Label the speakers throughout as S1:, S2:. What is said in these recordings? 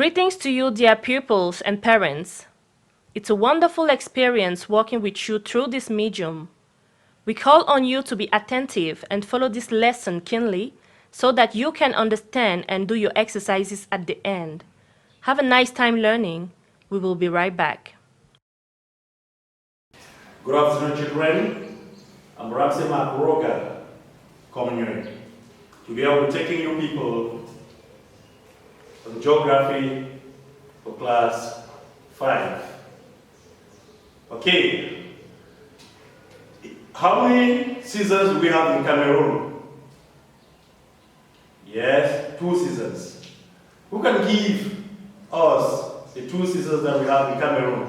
S1: Greetings to you, dear pupils and parents. It's a wonderful experience working with you through this medium. We call on you to be attentive and follow this lesson keenly so that you can understand and do your exercises at the end. Have a nice time learning. We will be right back.
S2: Good afternoon, children. I'm Ramsey Makroga, Communion. Today I'll be taking you people on geography for class 5. Okay. How many seasons do we have in Cameroon? Yes, 2 seasons. Who can give us the 2 seasons that we have in Cameroon?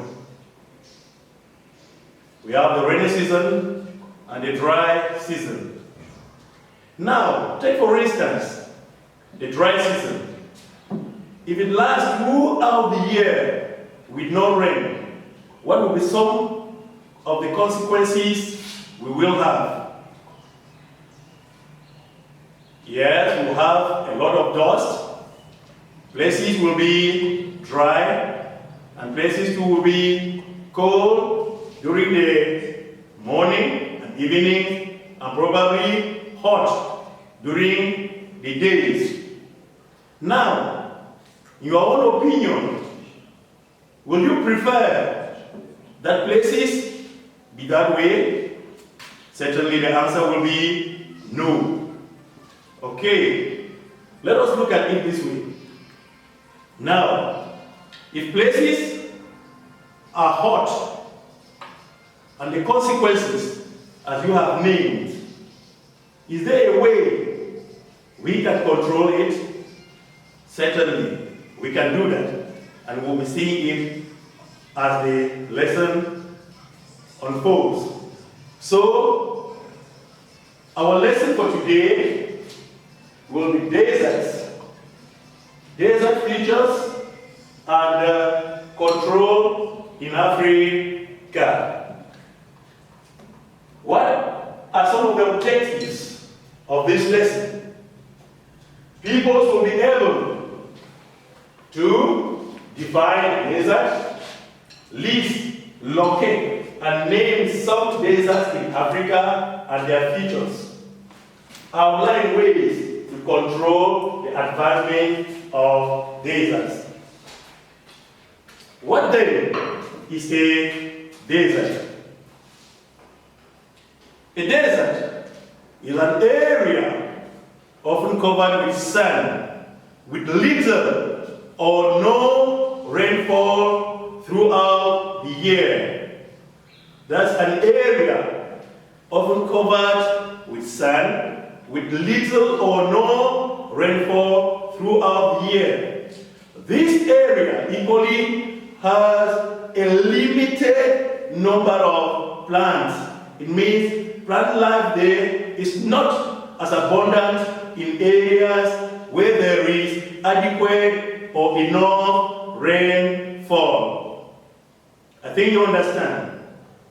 S2: We have the rainy season and the dry season. Now, take for instance, the dry season. If it lasts throughout the year with no rain, what will be some of the consequences we will have? Yes, we will have a lot of dust. Places will be dry, and places too will be cold during the morning and evening, and probably hot during the days. Now, in your own opinion, will you prefer that places be that way? Certainly the answer will be no. Okay, let us look at it this way. Now, if places are hot and the consequences as you have named, is there a way we can control it? Certainly, we can do that, and we'll be seeing it as the lesson unfolds. So, our lesson for today will be deserts, desert features, and control in Africa. What are some of the objectives of this lesson? Pupils will be able to define desert, list, locate, and name some deserts in Africa and their features. Outline ways to control the advancement of deserts. What then is a desert? A desert is an area often covered with sand, with little or no rainfall throughout the year. That's an area often covered with sand, with little or no rainfall throughout the year. This area equally has a limited number of plants. It means plant life there is not as abundant in areas where there is adequate or enough rainfall. I think you understand.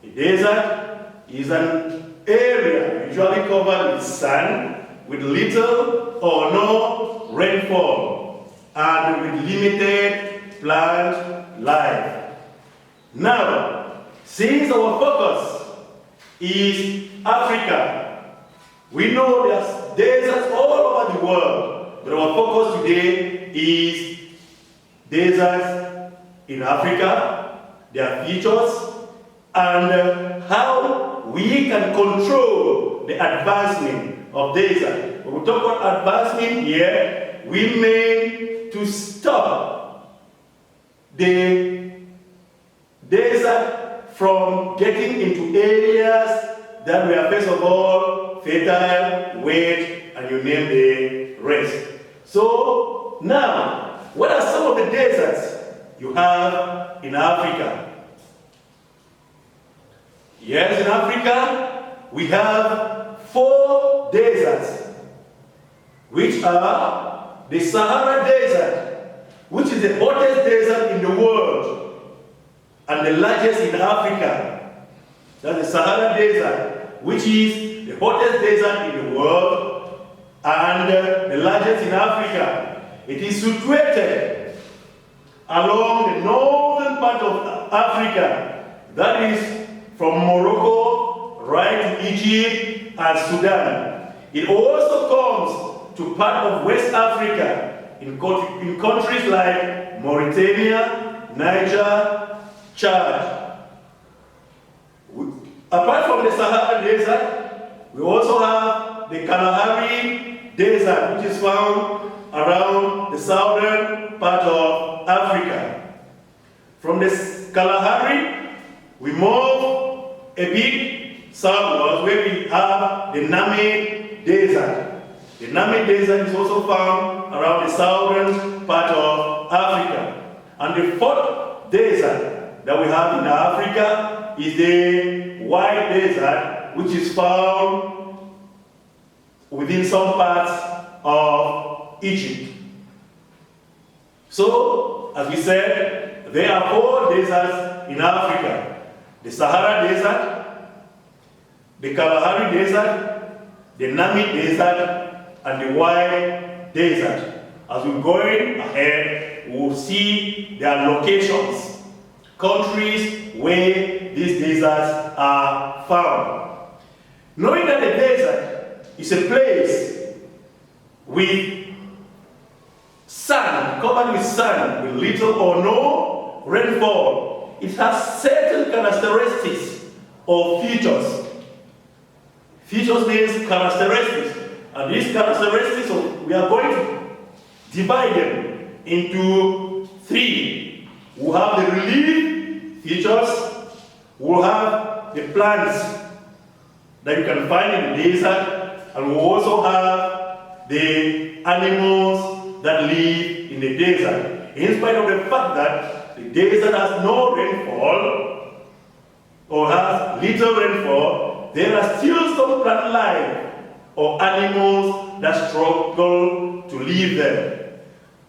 S2: A desert is an area usually covered with sand, with little or no rainfall, and with limited plant life. Now, since our focus is Africa, we know there's deserts all over the world, but our focus today is deserts in Africa, their features, and how we can control the advancement of desert. When we talk about advancement here, we mean to stop the desert from getting into areas that were first of all fertile, wet, and you name the rest. So now, what are some of the deserts you have in Africa? Yes, in Africa, we have 4 deserts, which are the Sahara Desert, which is the hottest desert in the world, and the largest in Africa. That's the Sahara Desert, which is the hottest desert in the world, and the largest in Africa. It is situated along the northern part of Africa, that is from Morocco right to Egypt and Sudan. It also comes to part of West Africa in countries like Mauritania, Niger, Chad. Apart from the Sahara Desert, we also have the Kalahari Desert, which is found around the southern part of Africa. From the Kalahari, we move a bit southwards where we have the Namib Desert. The Namib Desert is also found around the southern part of Africa. And the fourth desert that we have in Africa is the White Desert, which is found within some parts of Egypt. So, as we said, there are 4 deserts in Africa. The Sahara Desert, the Kalahari Desert, the Namib Desert, and the White Desert. As we're going ahead, we'll see their locations, countries where these deserts are found. Knowing that the desert is a place with sand, covered with sand, with little or no rainfall, it has certain characteristics or features. Features means characteristics. And these characteristics, we are going to divide them into 3. We'll have the relief features, we'll have the plants that you can find in the desert, and we'll also have the animals that live in the desert. In spite of the fact that the desert has no rainfall, or has little rainfall, there are still some plant life or animals that struggle to live there.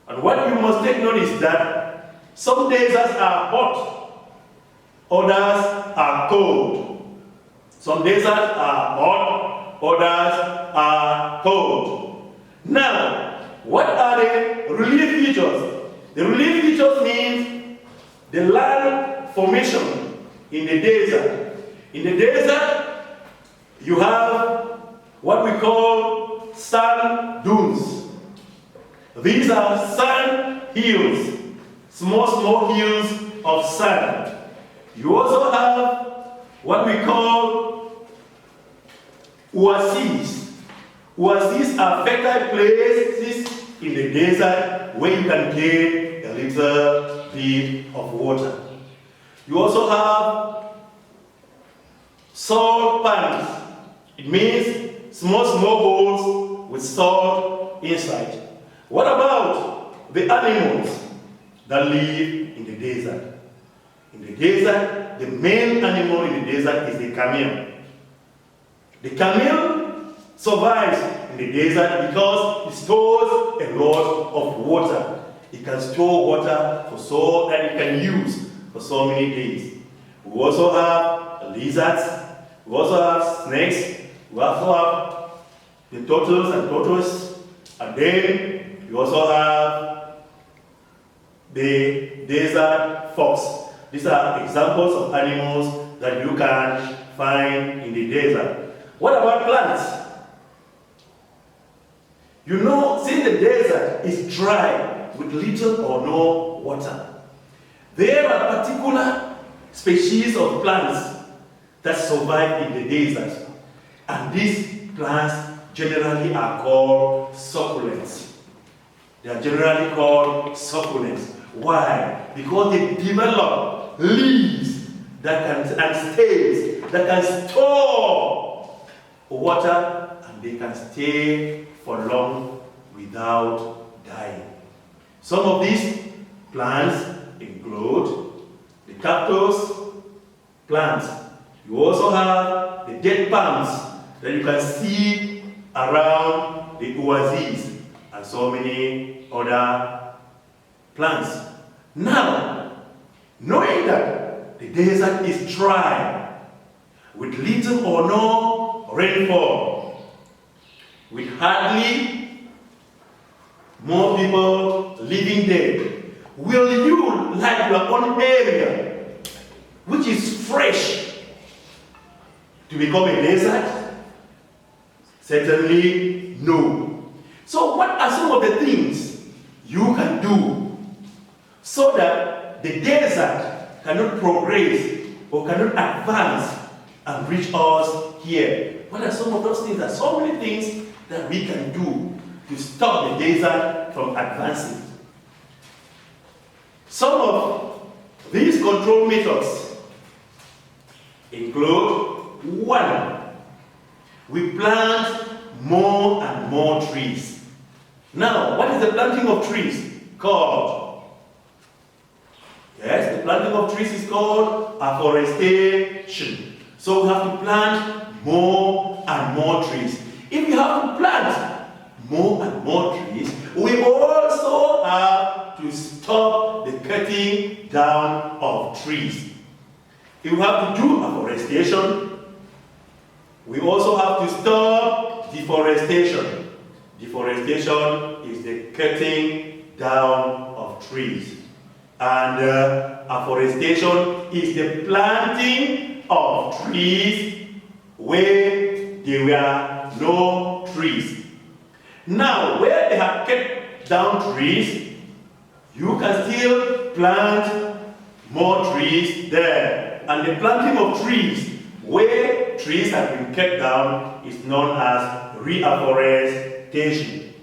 S2: And what you must take note is that some deserts are hot, others are cold. Some deserts are hot, others are cold. Now, what are the relief features? The relief features means the land formation in the desert. In the desert, you have what we call sand dunes. These are sand hills, small hills of sand. You also have what we call oases. Oases are fertile places in the desert where you can get a little bit of water. You also have salt pans. It means small holes with salt inside. What about the animals that live in the desert? In the desert, the main animal in the desert is the camel. The camel survives in the desert because it stores a lot of water. It can store water so that it can use for so many days. We also have lizards, we also have snakes, we also have the turtles and tortoises, and then we also have the desert fox. These are examples of animals that you can find in the desert. What about plants? You know, since the desert is dry with little or no water, there are particular species of plants that survive in the desert. And these plants generally are called succulents. They are generally called succulents. Why? Because they develop leaves that can, and stems that can store water, and they can stay for long without dying. Some of these plants include the cactus plants. You also have the dead palms that you can see around the oases and so many other plants. Now, knowing that the desert is dry with little or no rainfall, with hardly more people living there, Will you like your own area, which is fresh, to become a desert? Certainly no. So what are some of the things you can do so that the desert cannot progress or cannot advance and reach us here? What are some of those things? There are so many things that we can do to stop the desert from advancing. Some of these control methods include: 1, we plant more and more trees. Now, what is the planting of trees called? Yes, the planting of trees is called afforestation. So we have to plant more and more trees. If we have to plant more and more trees, we also have to stop the cutting down of trees. If we have to do afforestation, we also have to stop deforestation. Deforestation is the cutting down of trees. And afforestation is the planting of trees where there were no trees. Now, where they have cut down trees, you can still plant more trees there. And the planting of trees where trees have been cut down is known as reforestation.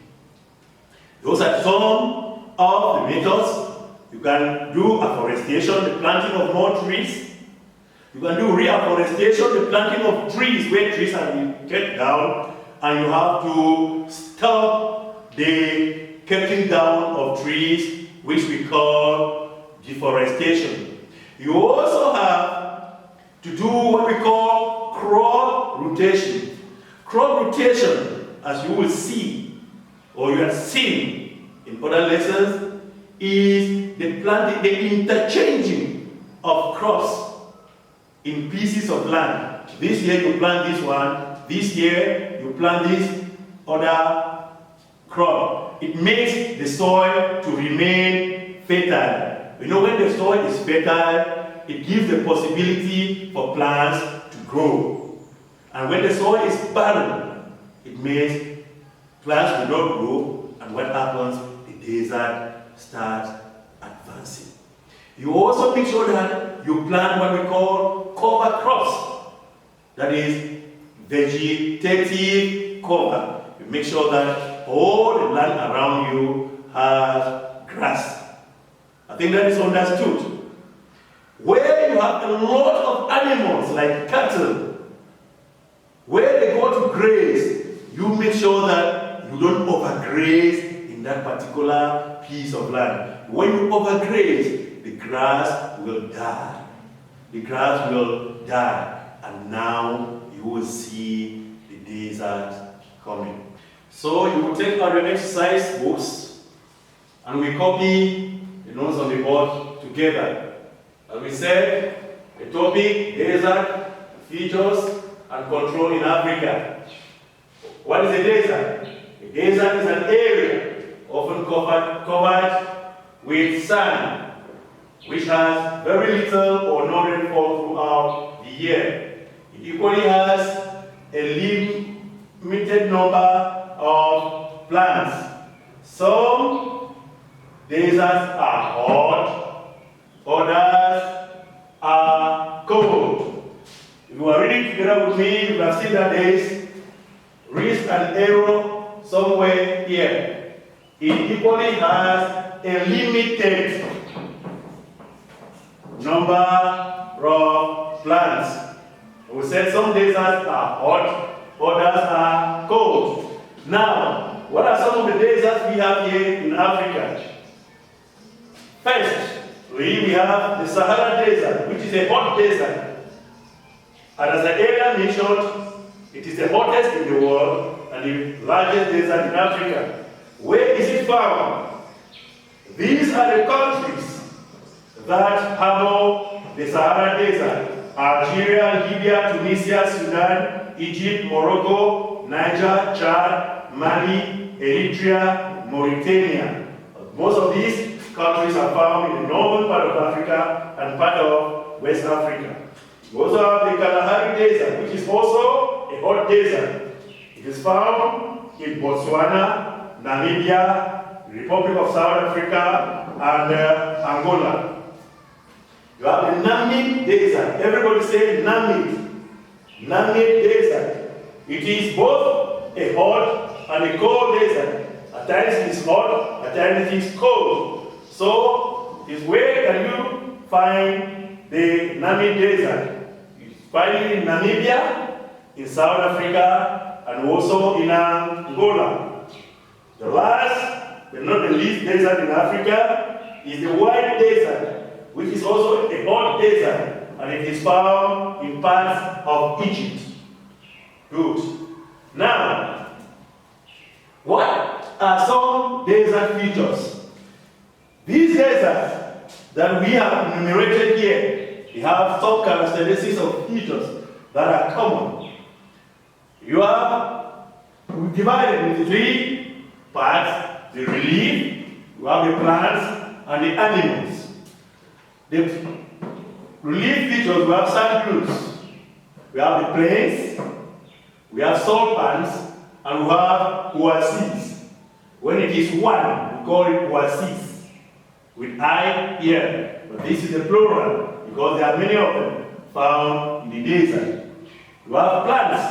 S2: Those are some of the methods. You can do afforestation, the planting of more trees. You can do reforestation, the planting of trees where trees have been cut down, and you have to stop the cutting down of trees, which we call deforestation. You also have to do what we call crop rotation. Crop rotation, as you will see, or you have seen in other lessons, is the planting, the interchanging of crops in pieces of land. This year you plant this one, this year you plant this other crop. It makes the soil to remain fertile. You know, when the soil is fertile, it gives the possibility for plants to grow. And when the soil is barren, it makes plants will not grow, and what happens? The desert starts advancing. You also make sure that you plant what we call cover crops. That is vegetative cover. You make sure that all the land around you has grass. I think that is understood. Where you have a lot of animals like cattle, where they go to graze, you make sure that you don't overgraze in that particular piece of land. When you overgraze, the grass will die. The grass will die, and now you will see the desert coming. So you will take out your exercise books, and we copy the notes on the board together. As we said, the topic: desert, features, and control in Africa. What is a desert? A desert is an area often covered with sand, which has very little or no rainfall throughout the year. It equally has a limited number of plants. Some deserts are hot, others are cold. If you are reading together with me, you have seen that there is risk and error somewhere here. It equally has a limited number of plants. We said some deserts are hot, others are cold. Now, what are some of the deserts we have here in Africa? First, we have the Sahara Desert, which is a hot desert. And as I earlier mentioned, it is the hottest in the world and the largest desert in Africa. Where is it found? These are the countries that harbor the Sahara Desert: Algeria, Libya, Tunisia, Sudan, Egypt, Morocco, Niger, Chad, Mali, Eritrea, Mauritania. Most of these countries are found in the northern part of Africa and part of West Africa. We also have the Kalahari Desert, which is also a hot desert. It is found in Botswana, Namibia, Republic of South Africa, and Angola. You have the Namib Desert. Everybody say Namib. Namib Desert. It is both a hot and a cold desert. At times it is hot, at times it is cold. So, where can you find the Namib Desert? You find it in Namibia, in South Africa, and also in Angola. The last, but not the least desert in Africa is the White Desert, which is also a hot desert, and it is found in parts of Egypt. Good. Now, what are some desert features? These deserts that we have enumerated here, they have some characteristics of features that are common. We divided into three parts: the relief, we have the plants, and the animals. The relief features, we have sand dunes, we have the plains, we have salt pans, and we have oases. When it is one, we call it oases, with I here. But this is the plural, because there are many of them found in the desert. You have plants,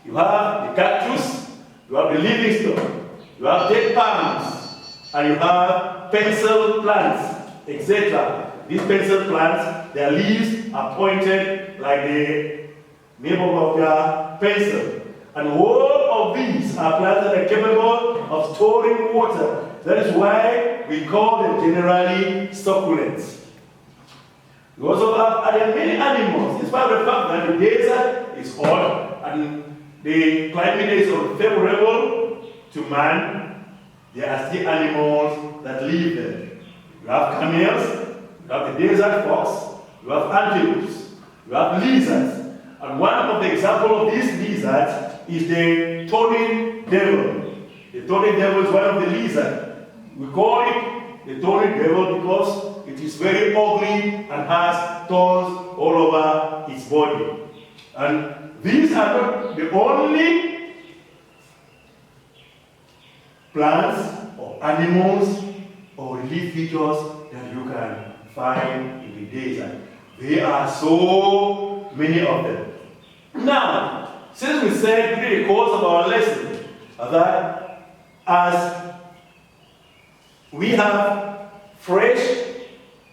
S2: you have the cactus, you have the livingstone, you have dead palms, and you have pencil plants, etc. These pencil plants, their leaves are pointed like the name of their pencil. And all of these are plants that are capable of storing water. That is why we call them generally succulents. We also have many animals, despite the fact that the desert is hot and the climate is unfavorable to man, there are still animals that live there. You have camels, you have the desert fox, you have antelopes, you have lizards. And one of the examples of these lizards is the thorny devil. The thorny devil is one of the lizards. We call it the thorny devil because it is very ugly and has thorns all over its body. And these are not the only plants or animals or relief features that you can find in the desert. There are so many of them. Now, since we said during the course of our lesson that as we have fresh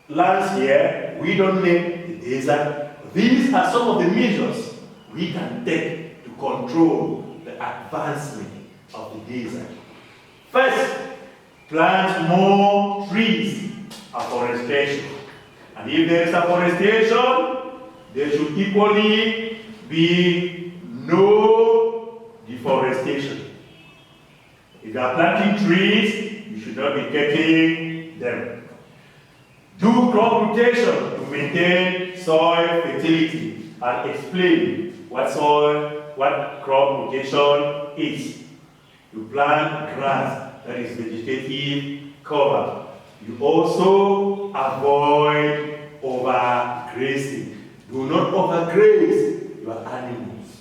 S2: lands here, we don't need the desert. These are some of the measures we can take to control the advancement of the desert. First, plant more trees, afforestation. And if there is afforestation, there should equally be no deforestation. If you are planting trees, you should not be cutting them. Do crop rotation to maintain soil fertility and explain what crop rotation is. You plant grass that is vegetative cover. You also avoid overgrazing. Do not overgraze your animals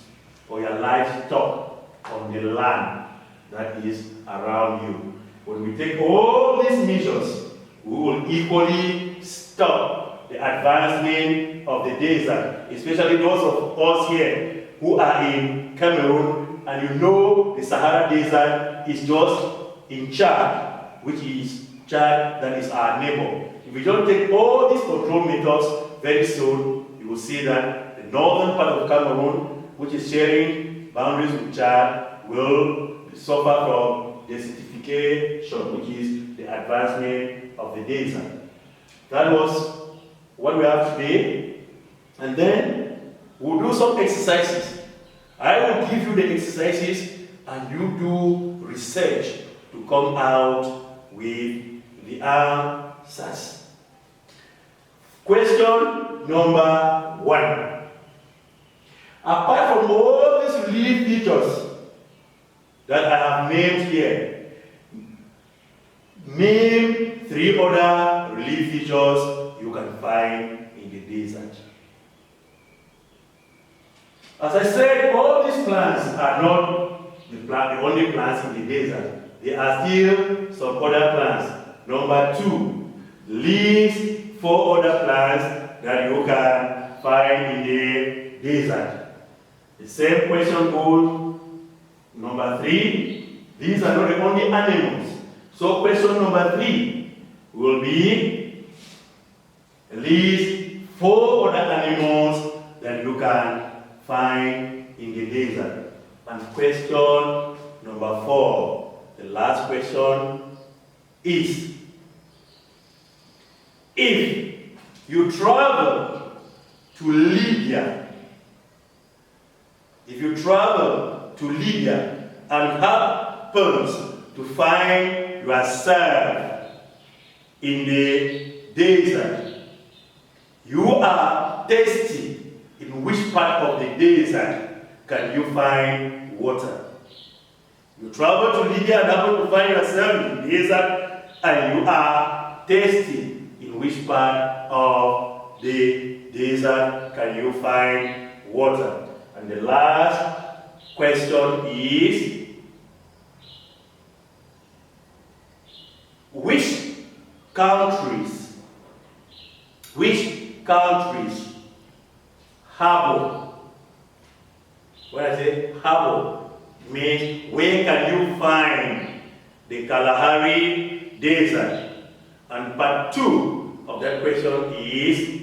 S2: or your livestock on the land that is around you. When we take all these measures, we will equally stop the advancement of the desert, especially those of us here who are in Cameroon, and you know the Sahara Desert is just in Chad, which is Chad that is our neighbor. If we don't take all these control methods, very soon you will see that the northern part of Cameroon, which is sharing boundaries with Chad, will suffer from desertification, which is the advancement of the desert. That was what we have today. And then we'll do some exercises. I will give you the exercises and you do research to come out with the answers. Question number 1. Apart from all these relief features that I have named here, name 3 any other relief features you can find in the desert. As I said, all these plants are not the only plants in the desert. There are still some other plants. Number 2, list 4 other plants that you can find in the desert. The same question goes. Number 3, these are not the only animals. So question number 3 will be list 4 other animals that you can find in the desert. And question number 4, the last question is, if you travel to Libya, and happens to find yourself in the desert, you are thirsty. In which part of the desert can you find water? You travel to Libya and happen to find yourself in the desert, and you are thirsty. In which part of the desert can you find water? And the last question is, which countries harbor? When I say harbor, means where can you find the Kalahari Desert? And part 2 of that question is,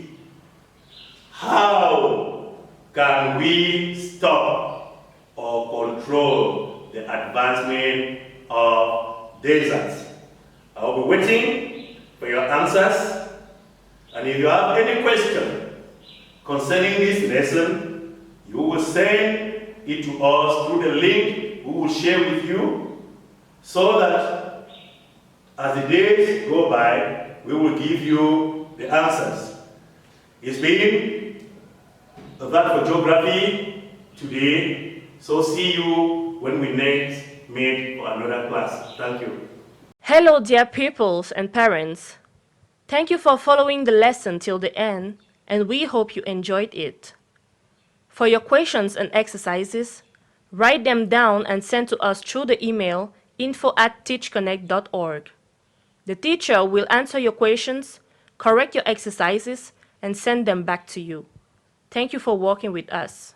S2: how can we stop or control the advancement of deserts? I will be waiting for your answers. And if you have any question concerning this lesson, you will send it to us through the link we will share with you, so that as the days go by, we will give you the answers. It's been that for geography today, so see you when we next meet for another class. Thank you.
S1: Hello, dear pupils and parents. Thank you for following the lesson till the end, and we hope you enjoyed it. For your questions and exercises, write them down and send to us through the email info@teachconnect.org. The teacher will answer your questions, correct your exercises, and send them back to you. Thank you for working with us.